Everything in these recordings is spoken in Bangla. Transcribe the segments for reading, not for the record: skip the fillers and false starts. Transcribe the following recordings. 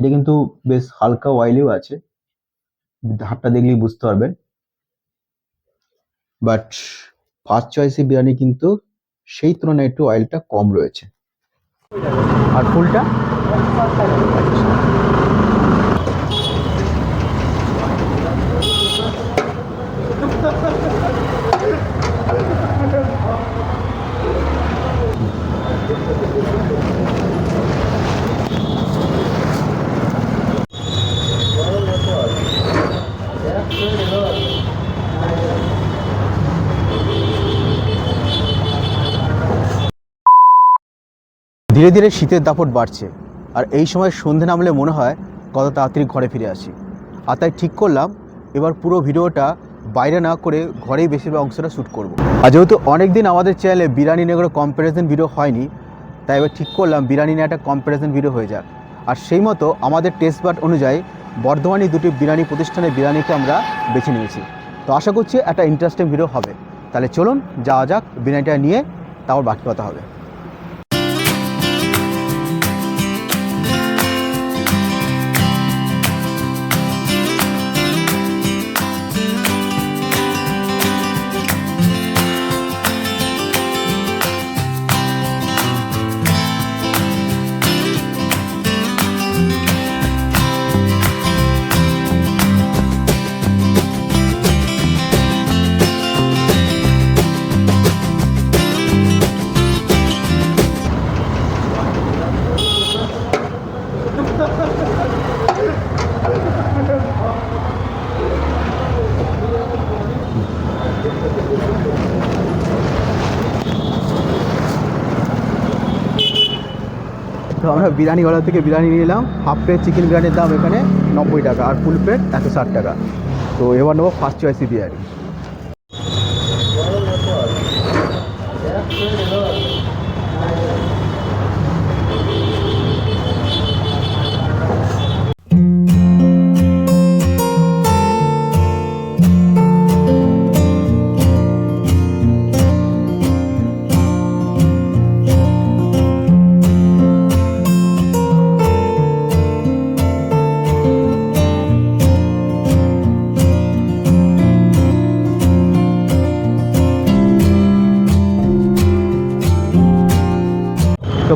এটা কিন্তু বেশ হালকা অয়েলিও আছে, ধারটা দেখলেই বুঝতে পারবেন। বাট ফার্স্ট চয়েসি বিরিয়ানি কিন্তু সেই তুলনায় একটু অয়েলটা কম রয়েছে। আর ফুলটা ধীরে ধীরে শীতের দাপট বাড়ছে, আর এই সময় সন্ধে নামলে মনে হয় কত তাড়াতাড়ি ঘরে ফিরে আসি। আর তাই ঠিক করলাম এবার পুরো ভিডিওটা বাইরে না করে ঘরেই বেশিরভাগ অংশটা শ্যুট করব। আর যেহেতু অনেক দিন আমাদের চ্যানেলে বিরিয়ানি নিয়ে কোনো কম্প্যারিজন ভিডিও হয়নি, তাই এবার ঠিক করলাম বিরিয়ানি নিয়ে একটা কম্প্যারিজন ভিডিও হয়ে যাক। আর সেই মতো আমাদের টেস্ট বাড অনুযায়ী বর্ধমানে দুটি বিরিয়ানি প্রতিষ্ঠানের বিরিয়ানিকে আমরা বেছে নিয়েছি। তো আশা করছি একটা ইন্টারেস্টিং ভিডিও হবে। তাহলে চলুন যাওয়া যাক বিরিয়ানিটা নিয়ে, তারপর বাকি কথা হবে। তো আমরা বিরিয়ানিওয়ালা থেকে বিরিয়ানি নিয়ে এলাম। হাফ প্লেট চিকেন বিরিয়ানির দাম এখানে 90 টাকা, আর ফুল প্লেট 160 টাকা। তো এবার নেবো ফার্স্ট চয়েসি বিরিয়ানি।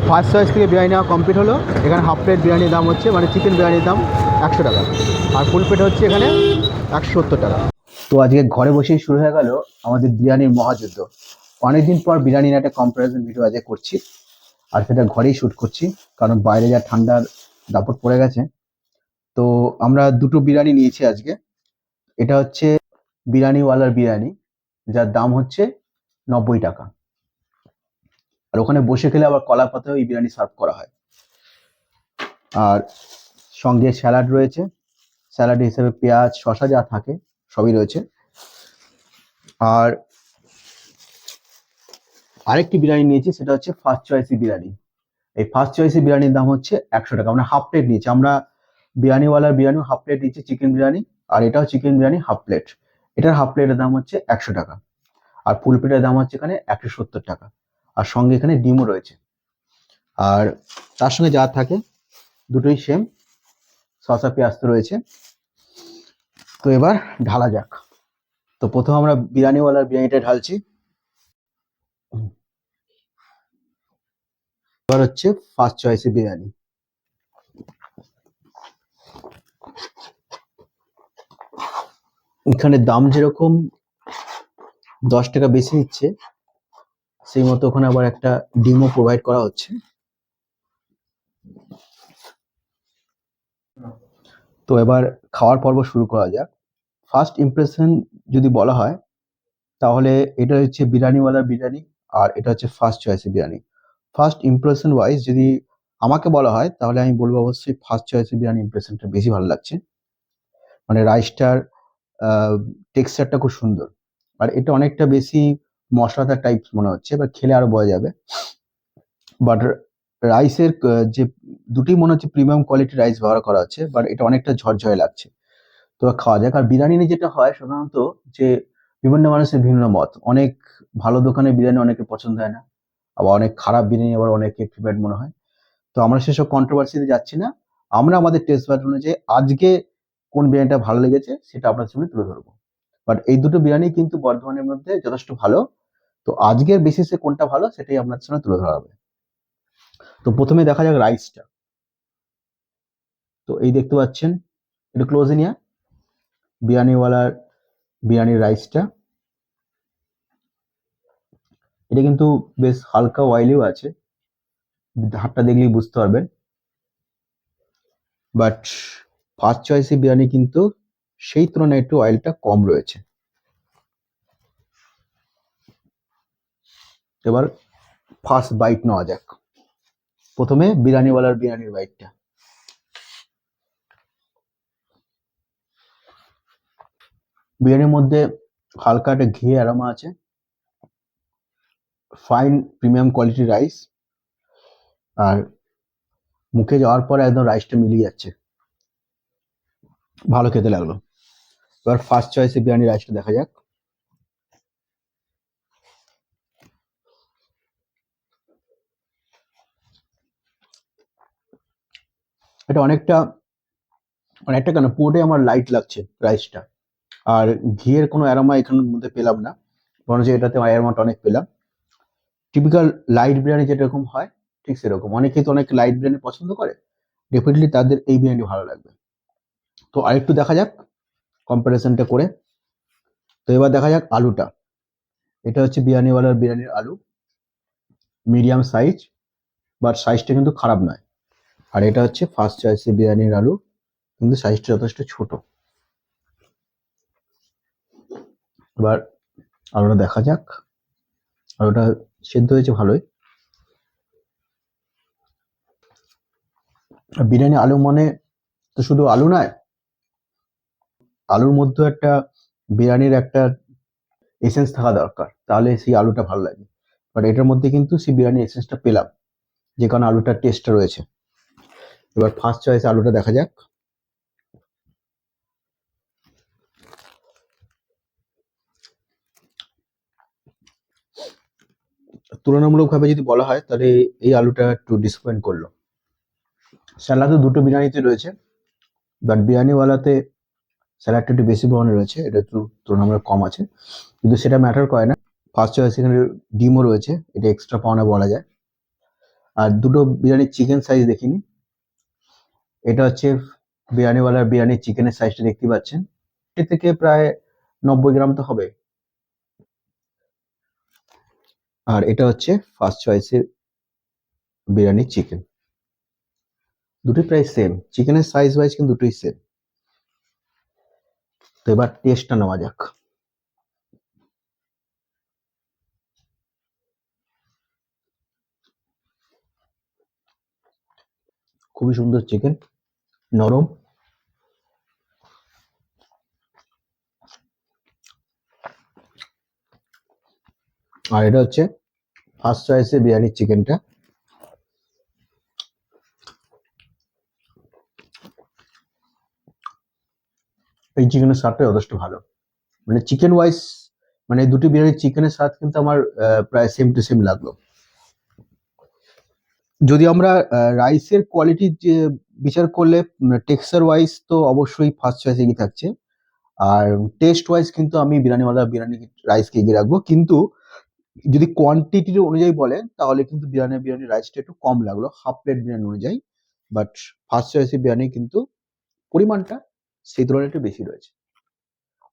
তো ফার্স্ট চয়েস থেকে বিরিয়ানি নেওয়া কমপ্লিট হলো। এখানে হাফ প্লেট বিরিয়ানির দাম হচ্ছে, মানে চিকেন বিরিয়ানির দাম 100 টাকা, আর ফুল প্লেট হচ্ছে এখানে 170 টাকা। তো আজকে ঘরে বসেই শুরু হয়ে গেল আমাদের বিরিয়ানির মহাযুদ্ধ। অনেকদিন পর বিরিয়ানির একটা কম্পারিজন ভিডিও আজকে করছি, আর সেটা ঘরেই শ্যুট করছি, কারণ বাইরে যা ঠান্ডার দাপট পড়ে গেছে। তো আমরা দুটো বিরিয়ানি নিয়েছি আজকে। এটা হচ্ছে বিরিয়ানিওয়ালার বিরিয়ানি, যার দাম হচ্ছে 90 টাকা। আর ওখানে বসে খেলে আবার কলা পাতায় এই বিরিয়ানি সার্ভ করা হয়। আর সঙ্গে স্যালাড রয়েছে, স্যালাড হিসেবে পেঁয়াজ শসা যা থাকে সবই রয়েছে। আর আরেকটি বিরিয়ানি নিয়েছি, সেটা হচ্ছে ফার্স্ট চয়েসি বিরিয়ানি। এই ফার্স্ট চয়েসি বিরিয়ানির দাম হচ্ছে 100 টাকা, মানে হাফ প্লেট নিয়েছি আমরা। বিরিয়ানিওয়ালার বিরিয়ানি হাফ প্লেট নিয়েছি চিকেন বিরিয়ানি, আর এটাও চিকেন বিরিয়ানি হাফ প্লেট। এটার হাফ প্লেটের দাম হচ্ছে 100 টাকা, আর ফুল প্লেটের দাম হচ্ছে এখানে 170 টাকা। আর সঙ্গে এখানে ডিমও রয়েছে, আর তার সঙ্গে যা থাকে দুটোই সেম, শসা পেঁয়াজ তো রয়েছে। তো এবার ঢালা যাক। তো প্রথম আমরা বিরিয়ানিওয়ালার বিরিয়ানিটা ঢালছি। এবার হচ্ছে ফার্স্ট চয়েসি বিরিয়ানি। এখানে দাম যেরকম 10 টাকা বেশি নিচ্ছে, সেই মতো ওখানে আবার একটা ডিমও প্রোভাইড করা হচ্ছে। তো এবার খাওয়ার পর্ব শুরু করা যাক। ফার্স্ট ইমপ্রেশন যদি বলা হয়, তাহলে এটা হচ্ছে বিরিয়ানিওয়ালার বিরিয়ানি, আর এটা হচ্ছে ফার্স্ট চয়েসি বিরিয়ানি। ফার্স্ট ইমপ্রেশন ওয়াইজ যদি আমাকে বলা হয়, তাহলে আমি বলবো অবশ্যই ফার্স্ট চয়েসি বিরিয়ানি ইমপ্রেশনটা বেশি ভালো লাগছে। মানে রাইসটার টেক্সচারটা খুব সুন্দর, আর এটা অনেকটা বেশি মশলাদার টাইপ মনে হচ্ছে, এবার খেলে আরো বোঝা যাবে। বাট রাইসের যে দুটি মনে হচ্ছে প্রিমিয়াম কোয়ালিটির রাইস ব্যবহার করা হচ্ছে, বাট এটা অনেকটা ঝরঝরে লাগছে। তো খাওয়া যাক। আর বিরিয়ানি নিয়ে যেটা হয় সাধারণত, যে বিভিন্ন মানুষের বিভিন্ন মত। অনেক ভালো দোকানের বিরিয়ানি অনেকের পছন্দ হয় না, আবার অনেক খারাপ বিরিয়ানি আবার অনেকের ফেভারিট মনে হয়। তো আমরা সেসব কন্ট্রোভার্সিতে যাচ্ছি না, আমরা আমাদের টেস্ট বাড অনুযায়ী আজকে কোন বিরিয়ানিটা ভালো লেগেছে সেটা আপনার সামনে তুলে ধরবো। বাট এই দুটো বিরিয়ানি কিন্তু বর্ধমানের মধ্যে যথেষ্ট ভালো। তো আজকের বেসিসে কোনটা ভালো সেটাই আপনার সামনে তুলে ধরা হবে। তো প্রথমে দেখা যাক রাইসটা। তো এই দেখতে পাচ্ছেন, একটু ক্লোজে নিয়ে বিরিয়ানিওয়ালার বিরিয়ানির রাইসটা। এটা কিন্তু বেশ হালকা অয়েলিও আছে, হাতটা দেখলেই বুঝতে পারবেন। বাট ফার্স্ট চয়েসে বিরিয়ানি কিন্তু সেই তুলনায় একটু অয়েলটা কম রয়েছে। এবার ফার্স্ট বাইট নেওয়া যাক। প্রথমে বিরিয়ানিওয়ালার বিরিয়ানির বাইটটা। বিরিয়ানির মধ্যে হালকা একটা ঘি অ্যারোমা আছে, ফাইন প্রিমিয়াম কোয়ালিটির রাইস, আর মুখে যাওয়ার পরে একদম রাইসটা মিলিয়ে যাচ্ছে, ভালো খেতে লাগলো। এবার ফার্স্ট চয়েসে বিরিয়ানি রাইসটা দেখা যাক। এটা অনেকটা অনেকটা কেন পুরোটাই আমার লাইট লাগছে রাইসটা, আর ঘিয়ের কোনো অ্যারোমা এখানের মধ্যে পেলাম না, বরঞ্চ এটাতে অ্যারোমাটা অনেক পেলাম। টিপিক্যাল লাইট বিরিয়ানি যেরকম হয় ঠিক সেরকম। অনেকেই তো অনেক লাইট বিরিয়ানি পছন্দ করে, ডেফিনেটলি তাদের এই বিরিয়ানি ভালো লাগবে। তো আরেকটু দেখা যাক কম্পারিজনটা করে। তো এবার দেখা যাক আলুটা। এটা হচ্ছে বিরিয়ানিওয়ালার বিরিয়ানির আলু, মিডিয়াম সাইজ, বাট সাইজটা কিন্তু খারাপ নয়। আর এটা হচ্ছে ফার্স্ট চয়েসের বিরিয়ানির আলু, কিন্তু সাইজটা যথেষ্ট ছোট। এবার আলুটা দেখা যাক। আলুটা সেদ্ধ হয়েছে ভালোই। বিরিয়ানি আলু মানে তো শুধু আলু নয়, আলুর মধ্যে একটা বিরিয়ানির একটা এসেন্স থাকা দরকার, তাহলে সেই আলুটা ভালো লাগে। বাট এটার মধ্যে কিন্তু সেই বিরিয়ানির এসেন্সটা পেলাম, যে কারণে আলুটার টেস্টটা রয়েছে। এবার ফার্স্ট চয়েস আলুটা দেখা যাক। তুলনামূলকভাবে যদি বলা হয় তাহলে এই আলুটা একটু ডিসঅ্যাপয়েন্ট করলো। স্যালাড তো দুটো বিরিয়ানিতে রয়েছে, বাট বিরিয়ানিওয়ালাতে স্যালাডটা একটু বেশি পরিমাণে রয়েছে, এটা একটু তুলনামূলক কম আছে, কিন্তু সেটা ম্যাটার করে না। ফার্স্ট চয়েস এখানে ডিমও রয়েছে, এটা এক্সট্রা পাওনা বলা যায়। আর দুটো বিরিয়ানির চিকেন সাইজ দেখিনি। এটা হচ্ছে বিরিয়ানিওয়ালার বিরিয়ানির চিকেনের সাইজটা দেখতে পাচ্ছেন, এর থেকে প্রায় 90 গ্রাম তো হবে। আর এটা হচ্ছে ফার্স্ট চয়েসের বিরিয়ানির চিকেন, দুটোই প্রায় সেম, চিকেনের সাইজ ওয়াইজ কিন্তু দুটোই সেম। তো এবার টেস্টটা নেওয়া যাক। খুবই সুন্দর চিকেন, নরম। আর এটা হচ্ছে ফার্স্ট চয়েসের বিরিয়ানির চিকেনটা। এই চিকেনের স্বাদটা যথেষ্ট ভালো, মানে চিকেন ওয়াইজ, মানে দুটি বিরিয়ানির চিকেনের স্বাদ কিন্তু আমার প্রায় সেম টু সেম লাগলো। যদি আমরা রাইসের কোয়ালিটি যে বিচার করলে, টেক্সচার ওয়াইজ তো অবশ্যই ফার্স্ট চয়েস এগিয়ে থাকছে, আর টেস্ট ওয়াইজ কিন্তু আমি বিরিয়ানিওয়ালা বিরিয়ানি রাইসকে এগিয়ে রাখবো। কিন্তু যদি কোয়ান্টিটির অনুযায়ী বলেন তাহলে কিন্তু বিরিয়ানি রাইসটা একটু কম লাগলো হাফ প্লেট বিরিয়ানি অনুযায়ী। বাট ফার্স্ট চয়েসের বিরিয়ানি কিন্তু পরিমাণটা সেই তুলনায় একটু বেশি রয়েছে।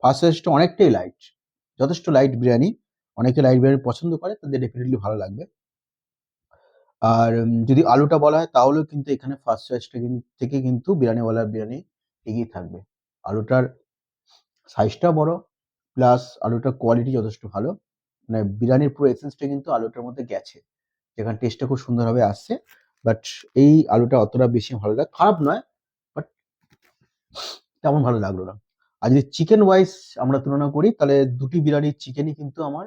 ফার্স্ট চয়েসটা অনেকটাই লাইট, যথেষ্ট লাইট বিরিয়ানি। অনেকে লাইট বিরিয়ানি পছন্দ করে, তাদের ডেফিনেটলি ভালো লাগবে। আর যদি আলুটা বলা হয় তাহলেও কিন্তু এখানে ফার্স্ট চয়েসটা থেকে কিন্তু বিরিয়ানিওয়ালার বিরিয়ানি এগিয়ে থাকবে। আলুটার সাইজটা বড়, প্লাস আলুটার কোয়ালিটি যথেষ্ট ভালো, মানে বিরিয়ানির পুরো এসেন্সটা কিন্তু আলুটার মধ্যে গেছে, যেখানে টেস্টটা খুব সুন্দরভাবে আসছে। বাট এই আলুটা অতটা বেশি ভালো লাগে, খারাপ নয়, বাট তেমন ভালো লাগলো না। আর যদি চিকেন ওয়াইজ আমরা তুলনা করি তাহলে দুটি বিরিয়ানির চিকেনই কিন্তু আমার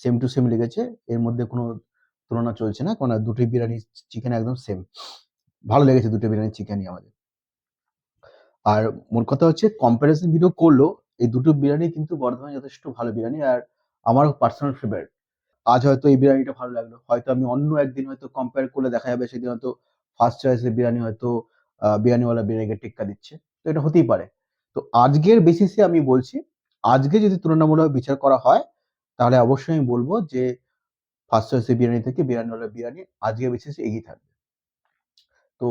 সেম টু সেম লেগেছে, এর মধ্যে কোনো তুলনা চলছে না, কারণ দুটি বিরিয়ানির চিকেন একদম সেম। ভালো লেগেছে দুটো বিরিয়ানির চিকেনই আমাদের। আর মোট কথা হচ্ছে কম্পারিজন ভিডিও করলো, এই দুটো বিরিয়ানি কিন্তু বর্ধমানে যথেষ্ট ভালো বিরিয়ানি, আর আমার পার্সোনাল ফেভারিট। আজ হয়তো এই বিরিয়ানিটা ভালো লাগলো, হয়তো আমি অন্য একদিন হয়তো কম্পেয়ার করলে দেখা যাবে সেদিন হয়তো ফার্স্ট চয়েসের বিরিয়ানি হয়তো বিরিয়ানিওয়ালা বিরিয়ানিকে টেক্কা দিচ্ছে, তো এটা হতেই পারে। তো আজকের বেসিসে আমি বলছি, আজকে যদি তুলনামূলক বিচার করা হয় তাহলে অবশ্যই আমি বলবো যে ফার্স্ট চয়েসের বিরিয়ানি থেকে বিরিয়ানিওয়ালা বিরিয়ানি আজকের বেসিসে এগিয়ে থাকবে। তো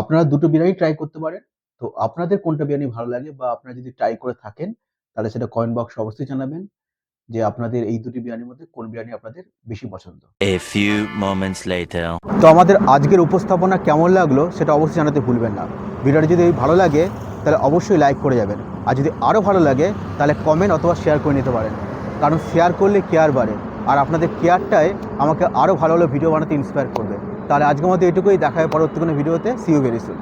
আপনারা দুটো বিরিয়ানি ট্রাই করতে পারেন। তো আপনাদের কোনটা বিরিয়ানি ভালো লাগে বা আপনারা যদি ট্রাই করে থাকেন তাহলে সেটা কমেন্ট বক্সে অবশ্যই জানাবেন যে আপনাদের এই দুটি বিরিয়ানির মধ্যে কোন বিরিয়ানি আপনাদের বেশি পছন্দ। A few moments later. তো আমাদের আজকের উপস্থাপনা কেমন লাগলো সেটা অবশ্যই জানাতে ভুলবেন না। ভিডিওটা যদি ভালো লাগে তাহলে অবশ্যই লাইক করে যাবেন, আর যদি আরও ভালো লাগে তাহলে কমেন্ট অথবা শেয়ার করে নিতে পারেন, কারণ শেয়ার করলে কেয়ার বাড়ে, আর আপনাদের কেয়ারটাই আমাকে আরও ভালো ভালো ভিডিও বানাতে ইন্সপায়ার করবে। তাহলে আজকের মতো এটুকুই, দেখা হয় পরবর্তী কোনো ভিডিওতে। See you very soon.